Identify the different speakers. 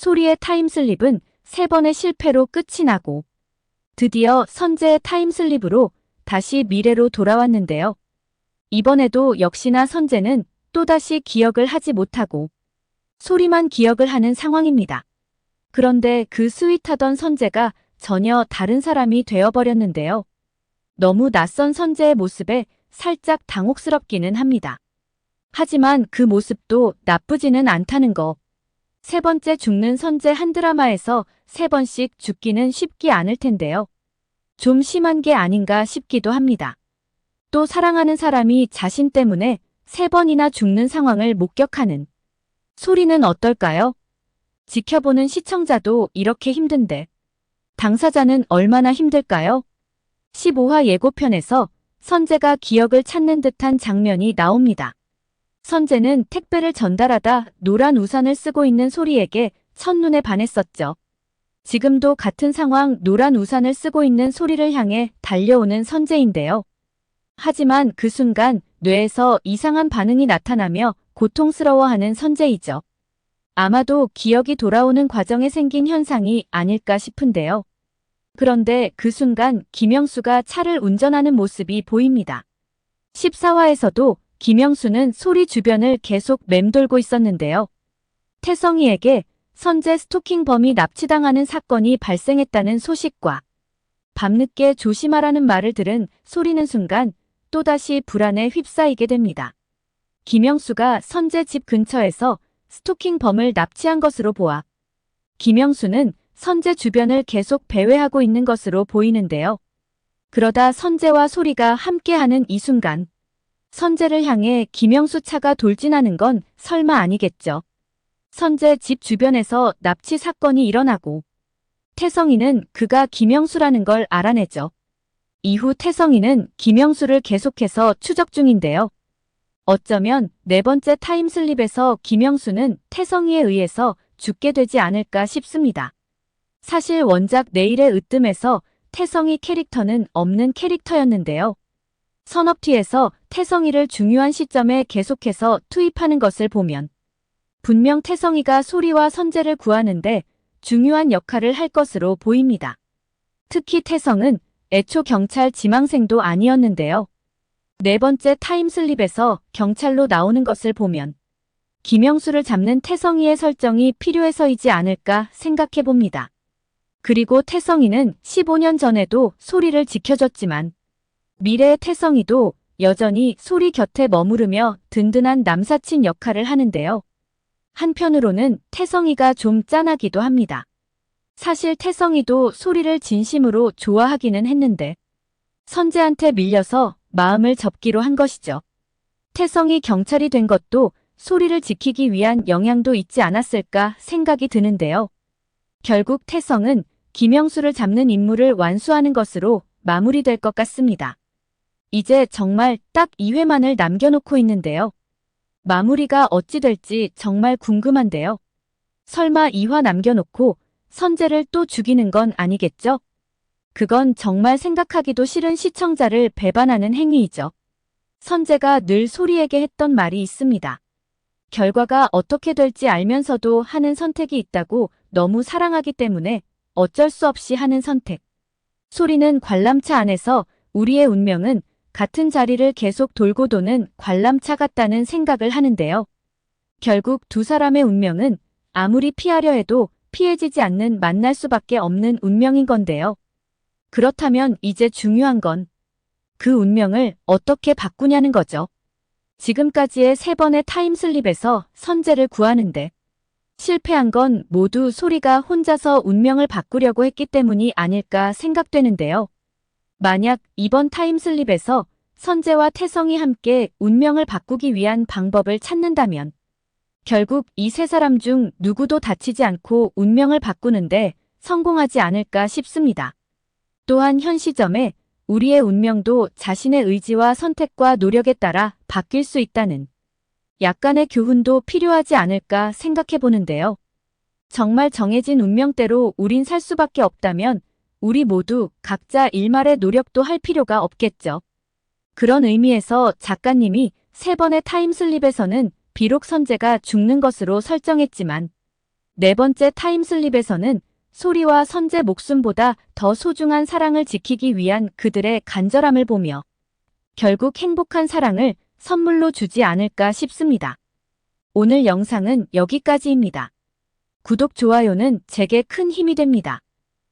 Speaker 1: 소리의 타임슬립은 3번의 실패로 끝이 나고 드디어 선재의 타임슬립으로 다시 미래로 돌아왔는데요. 이번에도 역시나 선재는 또다시 기억을 하지 못하고 소리만 기억을 하는 상황입니다. 그런데 그 스윗하던 선재가 전혀 다른 사람이 되어버렸는데요. 너무 낯선 선재의 모습에 살짝 당혹스럽기는 합니다. 하지만 그 모습도 나쁘지는 않다는 거. 3번째 죽는 선재 한 드라마에서 3번씩 죽기는 쉽지 않을 텐데요. 좀 심한 게 아닌가 싶기도 합니다. 또 사랑하는 사람이 자신 때문에 3번이나 죽는 상황을 목격하는 소리는 어떨까요? 지켜보는 시청자도 이렇게 힘든데 당사자는 얼마나 힘들까요? 15화 예고편에서 선재가 기억을 찾는 듯한 장면이 나옵니다. 선재는 택배를 전달하다 노란 우산을 쓰고 있는 소리에게 첫눈에 반했었죠. 지금도 같은 상황 노란 우산을 쓰고 있는 소리를 향해 달려오는 선재인데요. 하지만 그 순간 뇌에서 이상한 반응이 나타나며 고통스러워하는 선재이죠. 아마도 기억이 돌아오는 과정에 생긴 현상이 아닐까 싶은데요. 그런데 그 순간 김영수가 차를 운전하는 모습이 보입니다. 14화에서도 김영수는 소리 주변을 계속 맴돌고 있었는데요. 태성이에게 선재 스토킹범이 납치당하는 사건이 발생했다는 소식과 밤늦게 조심하라는 말을 들은 소리는 순간 또다시 불안에 휩싸이게 됩니다. 김영수가 선재 집 근처에서 스토킹범을 납치한 것으로 보아 김영수는 선재 주변을 계속 배회하고 있는 것으로 보이는데요. 그러다 선재와 소리가 함께하는 이 순간 선재를 향해 김영수 차가 돌진하는 건 설마 아니겠죠. 선재 집 주변에서 납치 사건이 일어나고 태성이는 그가 김영수라는 걸 알아내죠. 이후 태성이는 김영수를 계속해서 추적 중인데요. 어쩌면 4번째 타임슬립에서 김영수는 태성이에 의해서 죽게 되지 않을까 싶습니다. 사실 원작 내일의 으뜸에서 태성이 캐릭터는 없는 캐릭터였는데요. 선업티에서 태성이를 중요한 시점에 계속해서 투입하는 것을 보면 분명 태성이가 소리와 선재를 구하는데 중요한 역할을 할 것으로 보입니다. 특히 태성은 애초 경찰 지망생도 아니었는데요. 4번째 타임슬립에서 경찰로 나오는 것을 보면 김영수를 잡는 태성이의 설정이 필요해서이지 않을까 생각해봅니다. 그리고 태성이는 15년 전에도 소리를 지켜줬지만 미래의 태성이도 여전히 소리 곁에 머무르며 든든한 남사친 역할을 하는데요. 한편으로는 태성이가 좀 짠하기도 합니다. 사실 태성이도 소리를 진심으로 좋아하기는 했는데 선재한테 밀려서 마음을 접기로 한 것이죠. 태성이 경찰이 된 것도 소리를 지키기 위한 영향도 있지 않았을까 생각이 드는데요. 결국 태성은 김영수를 잡는 임무를 완수하는 것으로 마무리될 것 같습니다. 이제 정말 딱 2회만을 남겨놓고 있는데요. 마무리가 어찌 될지 정말 궁금한데요. 설마 2화 남겨놓고 선재를 또 죽이는 건 아니겠죠? 그건 정말 생각하기도 싫은 시청자를 배반하는 행위이죠. 선재가 늘 소리에게 했던 말이 있습니다. 결과가 어떻게 될지 알면서도 하는 선택이 있다고. 너무 사랑하기 때문에 어쩔 수 없이 하는 선택. 소리는 관람차 안에서 우리의 운명은 같은 자리를 계속 돌고 도는 관람차 같다는 생각을 하는데요. 결국 두 사람의 운명은 아무리 피하려 해도 피해지지 않는 만날 수밖에 없는 운명인 건데요. 그렇다면 이제 중요한 건 그 운명을 어떻게 바꾸냐는 거죠. 지금까지의 3번의 타임슬립에서 선재를 구하는데 실패한 건 모두 소리가 혼자서 운명을 바꾸려고 했기 때문이 아닐까 생각되는데요. 만약 이번 타임슬립에서 선재와 태성이 함께 운명을 바꾸기 위한 방법을 찾는다면 결국 이 세 사람 중 누구도 다치지 않고 운명을 바꾸는데 성공하지 않을까 싶습니다. 또한 현 시점에 우리의 운명도 자신의 의지와 선택과 노력에 따라 바뀔 수 있다는 약간의 교훈도 필요하지 않을까 생각해보는데요. 정말 정해진 운명대로 우린 살 수밖에 없다면 우리 모두 각자 일말의 노력도 할 필요가 없겠죠. 그런 의미에서 작가님이 3번의 타임슬립에서는 비록 선재가 죽는 것으로 설정했지만 네 번째 타임슬립에서는 소리와 선재 목숨보다 더 소중한 사랑을 지키기 위한 그들의 간절함을 보며 결국 행복한 사랑을 선물로 주지 않을까 싶습니다. 오늘 영상은 여기까지입니다. 구독, 좋아요는 제게 큰 힘이 됩니다.